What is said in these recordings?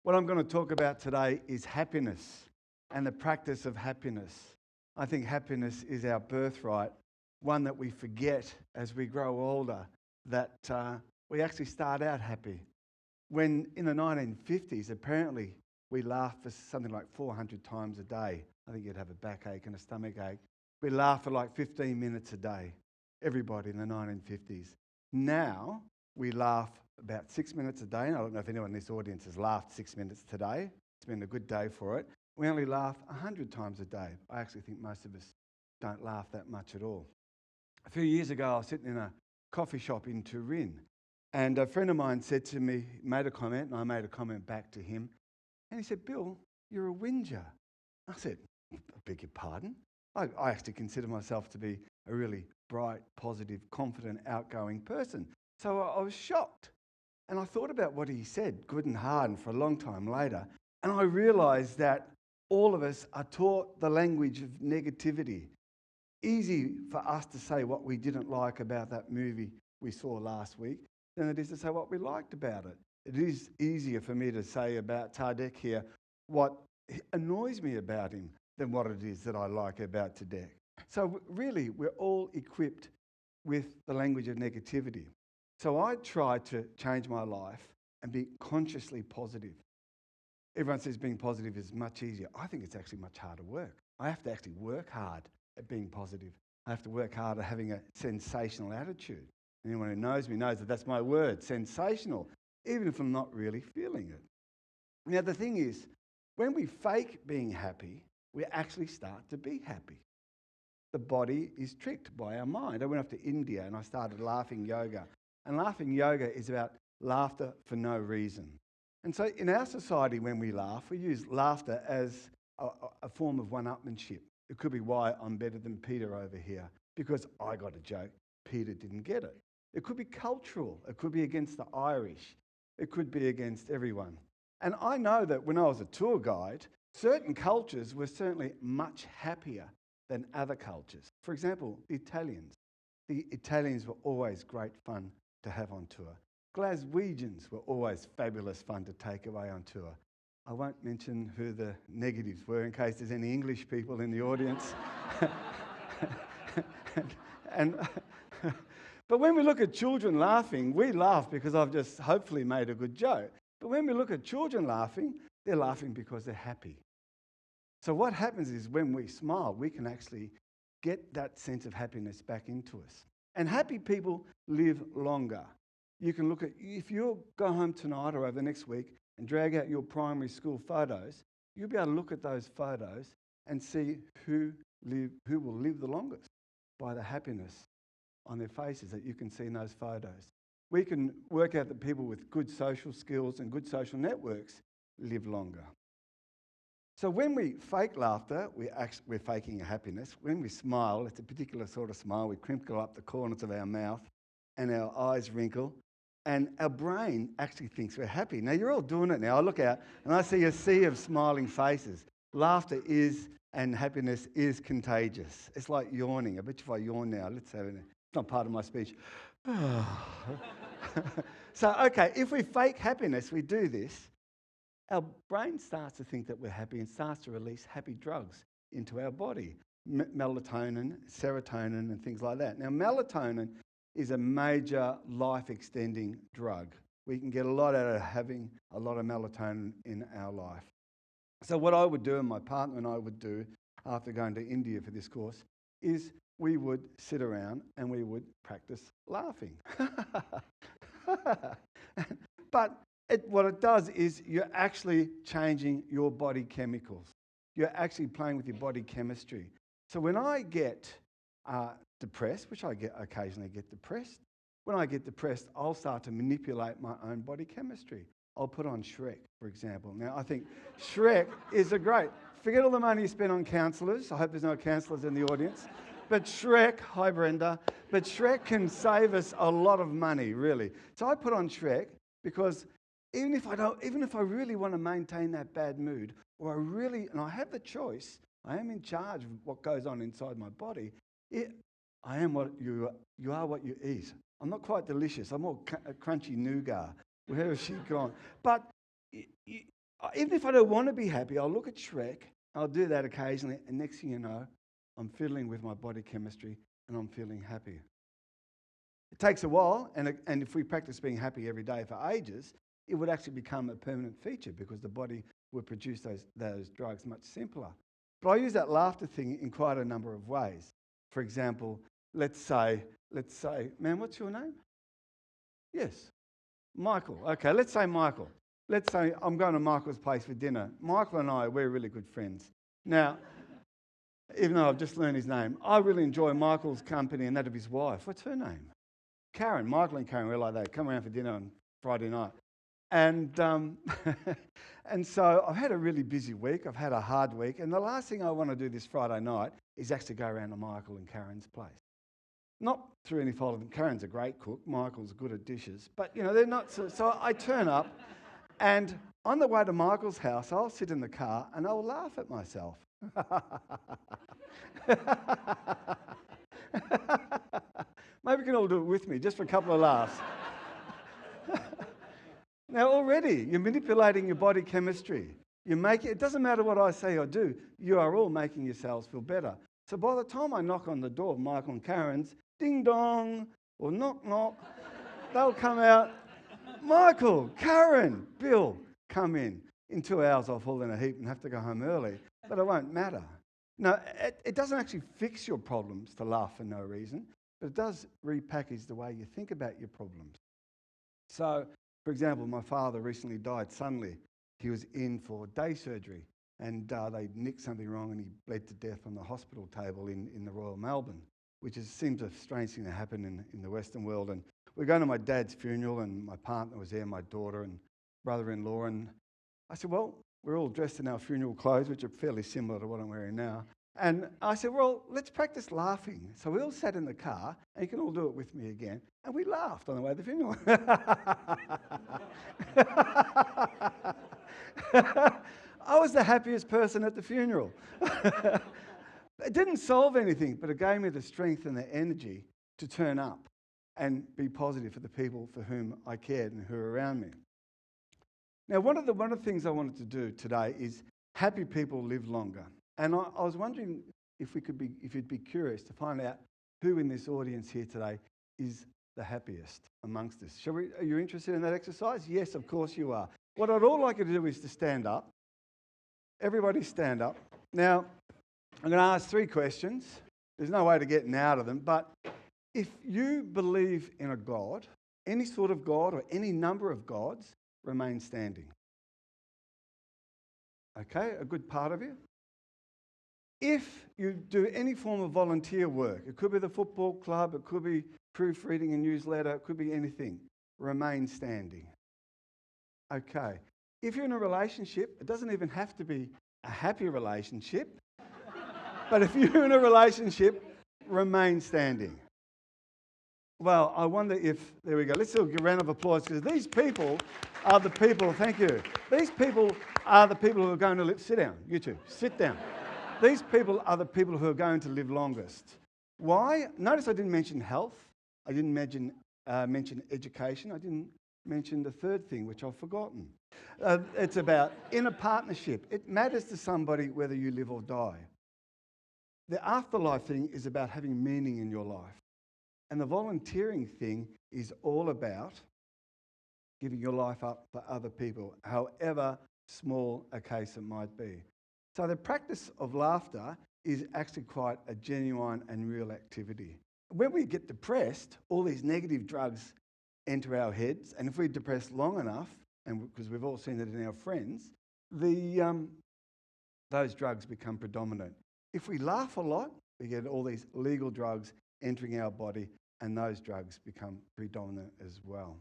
What I'm going to talk about today is happiness and the practice of happiness. I think happiness is our birthright, one that we forget as we grow older, that we actually start out happy. When in the 1950s, apparently, we laughed for something like 400 times a day. I think you'd have a backache and a stomach ache. We laughed for like 15 minutes a day, everybody in the 1950s. Now, we laugh about 6 minutes a day. And I don't know if anyone in this audience has laughed 6 minutes today. It's been a good day for it. We only laugh 100 times a day. I actually think most of us don't laugh that much at all. A few years ago, I was sitting in a coffee shop in Turin, and a friend of mine said to me, made a comment, and I made a comment back to him. And he said, "Bill, you're a whinger." I said, "I beg your pardon?" I actually consider myself to be a really bright, positive, confident, outgoing person. So I was shocked. And I thought about what he said, good and hard, and for a long time later. And I realised that all of us are taught the language of negativity. Easy for us to say what we didn't like about that movie we saw last week than it is to say what we liked about it. It is easier for me to say about TEDx here what annoys me about him than what it is that I like about TEDx. So really, we're all equipped with the language of negativity. So I try to change my life and be consciously positive. Everyone says being positive is much easier. I think it's actually much harder work. I have to actually work hard at being positive. I have to work hard at having a sensational attitude. Anyone who knows me knows that that's my word, sensational, even if I'm not really feeling it. Now, the thing is, when we fake being happy, we actually start to be happy. The body is tricked by our mind. I went off to India and I started laughing yoga. And laughing yoga is about laughter for no reason. And so in our society, when we laugh, we use laughter as a form of one-upmanship. It could be why I'm better than Peter over here, because I got a joke, Peter didn't get it. It could be cultural. It could be against the Irish. It could be against everyone. And I know that when I was a tour guide, certain cultures were certainly much happier than other cultures. For example, the Italians. The Italians were always great fun to have on tour. Glaswegians were always fabulous fun to take away on tour. I won't mention who the negatives were in case there's any English people in the audience. But when we look at children laughing, we laugh because I've just hopefully made a good joke. But when we look at children laughing, they're laughing because they're happy. So what happens is when we smile, we can actually get that sense of happiness back into us. And happy people live longer. You can look at, if you go home tonight or over the next week and drag out your primary school photos, you'll be able to look at those photos and see who will live the longest by the happiness on their faces that you can see in those photos. We can work out that people with good social skills and good social networks live longer. So when we fake laughter, we're faking a happiness. When we smile, it's a particular sort of smile. We crinkle up the corners of our mouth and our eyes wrinkle. And our brain actually thinks we're happy. Now, you're all doing it now. I look out and I see a sea of smiling faces. Laughter is, and happiness is contagious. It's like yawning. I bet you if I yawn now, let's have it. It's not part of my speech. So, okay, if we fake happiness, we do this, our brain starts to think that we're happy and starts to release happy drugs into our body. Melatonin, serotonin, and things like that. Now, melatonin is a major life-extending drug. We can get a lot out of having a lot of melatonin in our life. So what I would do, and my partner and I would do after going to India for this course, is we would sit around and we would practice laughing. But what it does is you're actually changing your body chemicals. You're actually playing with your body chemistry. So when I get depressed, which I occasionally get depressed, when I get depressed, I'll start to manipulate my own body chemistry. I'll put on Shrek, for example. Now, I think Shrek is a great... Forget all the money you spend on counsellors. I hope there's no counsellors in the audience. But Shrek, hi Brenda, but Shrek can save us a lot of money, really. So I put on Shrek because even if I really want to maintain that bad mood, and I have the choice, I am in charge of what goes on inside my body, I am what you are what you eat. I'm not quite delicious. I'm more crunchy nougat. Where has she gone? But Even if I don't want to be happy, I'll look at Shrek. I'll do that occasionally, and next thing you know, I'm fiddling with my body chemistry and I'm feeling happy. It takes a while, and if we practice being happy every day for ages, it would actually become a permanent feature because the body would produce those drugs much simpler. But I use that laughter thing in quite a number of ways. For example, let's say, man, what's your name? Yes, Michael. Okay, let's say Michael. Let's say I'm going to Michael's place for dinner. Michael and I, we're really good friends. Now, even though I've just learned his name, I really enjoy Michael's company and that of his wife. What's her name? Karen. Michael and Karen, we're like that. Come around for dinner on Friday night. And and so I've had a really busy week. I've had a hard week. And the last thing I want to do this Friday night is actually go around to Michael and Karen's place. Not through any fault of them. Karen's a great cook. Michael's good at dishes. But, they're not. So I turn up, and on the way to Michael's house, I'll sit in the car and I'll laugh at myself. Maybe you can all do it with me, just for a couple of laughs. Now already, you're manipulating your body chemistry. It doesn't matter what I say or do, you are all making yourselves feel better. So by the time I knock on the door of Michael and Karen's, ding dong, or knock knock, they'll come out, Michael, Karen, Bill, come in. In 2 hours I'll fall in a heap and have to go home early, but it won't matter. No, it doesn't actually fix your problems to laugh for no reason, but it does repackage the way you think about your problems. So, for example, my father recently died suddenly. He was in for day surgery and they nicked something wrong and he bled to death on the hospital table in the Royal Melbourne, which seems a strange thing to happen in the Western world. And we're going to my dad's funeral and my partner was there, my daughter and brother-in-law. And I said, well, we're all dressed in our funeral clothes, which are fairly similar to what I'm wearing now. And I said, well, let's practice laughing. So we all sat in the car, and you can all do it with me again, and we laughed on the way to the funeral. I was the happiest person at the funeral. It didn't solve anything, but it gave me the strength and the energy to turn up and be positive for the people for whom I cared and who are around me. Now, one of the things I wanted to do today is happy people live longer. And I was wondering if you'd be curious to find out who in this audience here today is the happiest amongst us. Are you interested in that exercise? Yes, of course you are. What I'd all like you to do is to stand up. Everybody stand up. Now, I'm going to ask 3 questions. There's no way to get out of them, but if you believe in a God, any sort of God or any number of gods, remain standing. Okay, a good part of you. If you do any form of volunteer work, it could be the football club, it could be proofreading a newsletter, it could be anything, remain standing. Okay. If you're in a relationship, it doesn't even have to be a happy relationship, but if you're in a relationship, remain standing. Well, I wonder if, there we go, let's give a round of applause because these people are the people, thank you, these people are the people who are going to live, sit down, you two, sit down. These people are the people who are going to live longest. Why? Notice I didn't mention health. I didn't mention education. I didn't mention the third thing, which I've forgotten. It's about in a partnership. It matters to somebody whether you live or die. The afterlife thing is about having meaning in your life. And the volunteering thing is all about giving your life up for other people, however small a case it might be. So the practice of laughter is actually quite a genuine and real activity. When we get depressed, all these negative drugs enter our heads, and if we're depressed long enough, and because we've all seen it in our friends, those drugs become predominant. If we laugh a lot, we get all these legal drugs entering our body, and those drugs become predominant as well.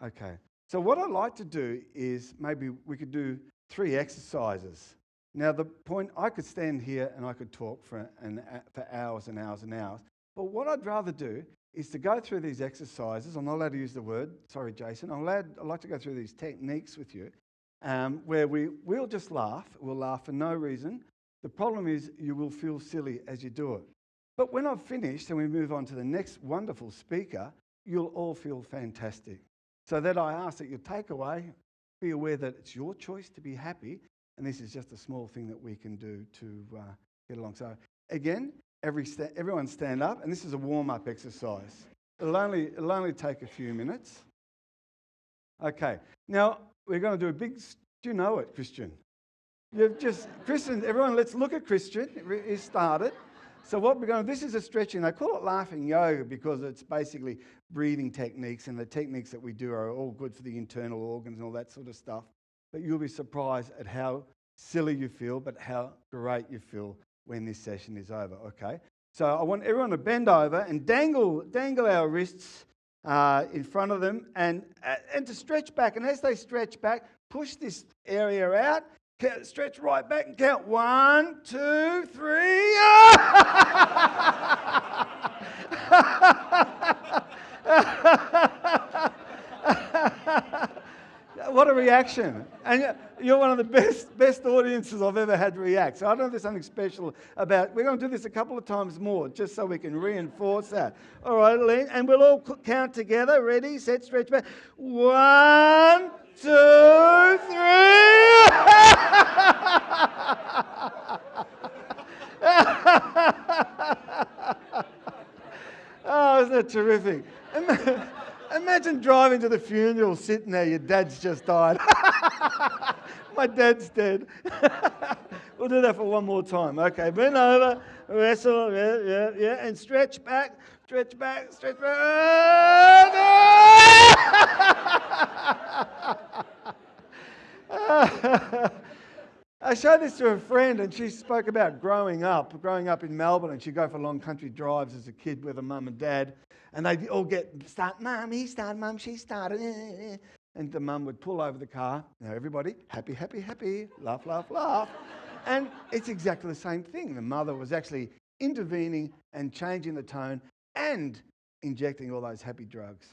Okay, so what I'd like to do is maybe we could do 3 exercises. Now, the point, I could stand here and I could talk for hours and hours and hours, but what I'd rather do is to go through these exercises. I'm not allowed to use the word, sorry, Jason. I'd like to go through these techniques with you, where we'll just laugh. We'll laugh for no reason. The problem is you will feel silly as you do it. But when I've finished and we move on to the next wonderful speaker, you'll all feel fantastic. So that I ask that you take away be aware that it's your choice to be happy, and this is just a small thing that we can do to get along. So again, everyone stand up, and this is a warm-up exercise. It'll only take a few minutes. Okay, now we're going to do a big... Do you know it, Christian? Christian, everyone, let's look at Christian. He started. So what we're going to... This is a stretching. They call it laughing yoga because it's basically breathing techniques, and the techniques that we do are all good for the internal organs and all that sort of stuff. But you'll be surprised at how silly you feel, but how great you feel when this session is over, okay? So I want everyone to bend over and dangle our wrists in front of them and to stretch back. And as they stretch back, push this area out, stretch right back and count 1, 2, 3. What a reaction. And you're one of the best audiences I've ever had react. So I don't know if there's something special about... We're going to do this a couple of times more just so we can reinforce that. All right, Elaine, and we'll all count together. Ready, set, stretch back. 1, 2, 3. Oh, isn't that terrific? Imagine driving to the funeral, sitting there, your dad's just died. My dad's dead. We'll do that for one more time. Okay, bend over, wrestle, yeah, and stretch back, stretch back, stretch back. I showed this to a friend, and she spoke about growing up in Melbourne, and she'd go for long country drives as a kid with her mum and dad, and they'd all start, Mum, he started, Mum, she started, and the mum would pull over the car. Now everybody, happy, happy, happy, laugh, laugh, laugh. And it's exactly the same thing. The mother was actually intervening and changing the tone and injecting all those happy drugs.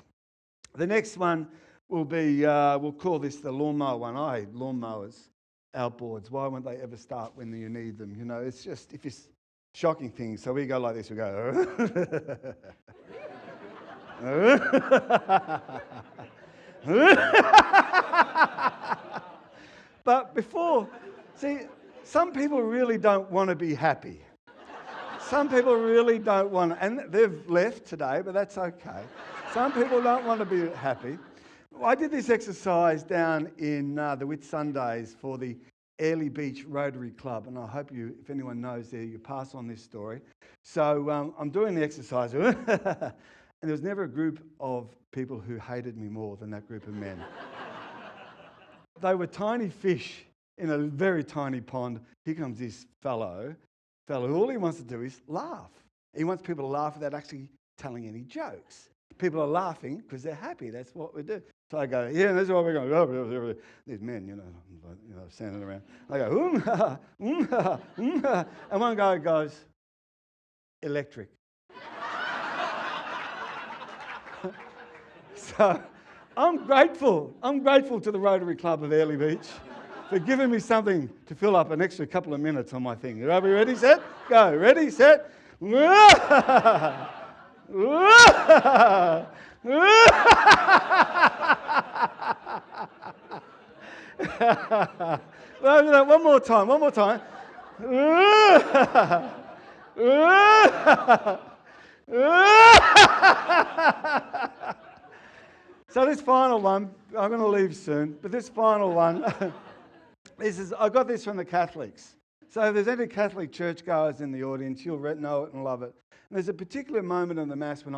The next one will be, we'll call this the lawnmower one. I hate lawnmowers. Outboards. Why won't they ever start when you need them? You know, it's just, if it's shocking things. So we go like this, we go. But before, see, some people really don't want to be happy. Some people really don't want to, and they've left today, but that's okay. Some people don't want to be happy. I did this exercise down in the Whitsundays for the Airlie Beach Rotary Club, and I hope you, if anyone knows there, you pass on this story. So I'm doing the exercise, and there was never a group of people who hated me more than that group of men. They were tiny fish in a very tiny pond. Here comes this fellow, all he wants to do is laugh. He wants people to laugh without actually telling any jokes. People are laughing because they're happy. That's what we do. So I go, yeah, this is what we're going to do. These men, standing around. I go, and one guy goes, electric. So I'm grateful to the Rotary Club of Airlie Beach for giving me something to fill up an extra couple of minutes on my thing. Are we ready, set? Go. Ready, set? One more time. So this final one, I'm going to leave soon, but this final one, I got this from the Catholics. So if there's any Catholic churchgoers in the audience, you'll know it and love it. And there's a particular moment in the Mass when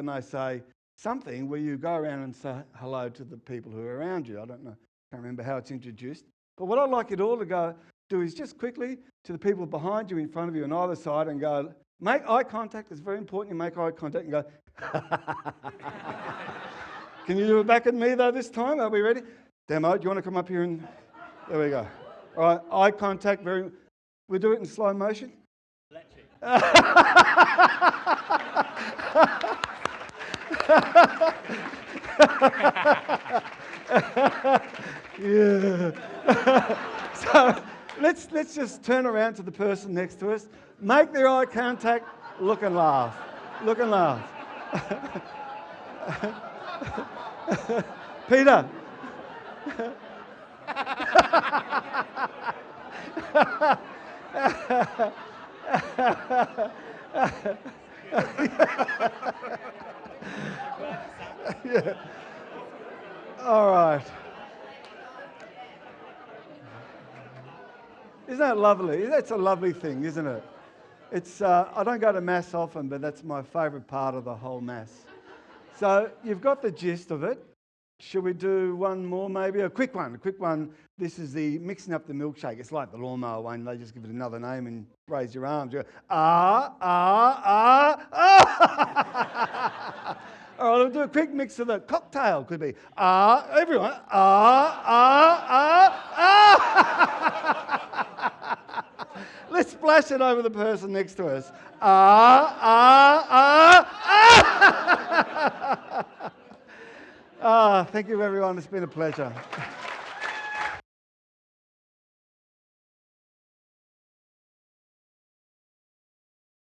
I say something where you go around and say hello to the people who are around you. I don't know, can't remember how it's introduced. But what I'd like you all to do is just quickly to the people behind you, in front of you, on either side, and go, make eye contact. It's very important you make eye contact and go, Can you do it back at me though this time? Are we ready? Demo, do you want to come up here and... There we go. All right, eye contact, we'll do it in slow motion. Yeah. So let's just turn around to the person next to us, make their eye contact, look and laugh. Look and laugh. Peter. Yeah. All right. Isn't that lovely? That's a lovely thing, isn't it? It's, I don't go to Mass often, but that's my favourite part of the whole Mass. So you've got the gist of it. Should we do one more maybe? A quick one. This is the mixing up the milkshake. It's like the lawnmower one. They just give it another name and raise your arms. You go, ah, ah, ah. All right, we'll do a quick mix of the cocktail. Could be everyone. Let's splash it over the person next to us. Thank you, everyone. It's been a pleasure.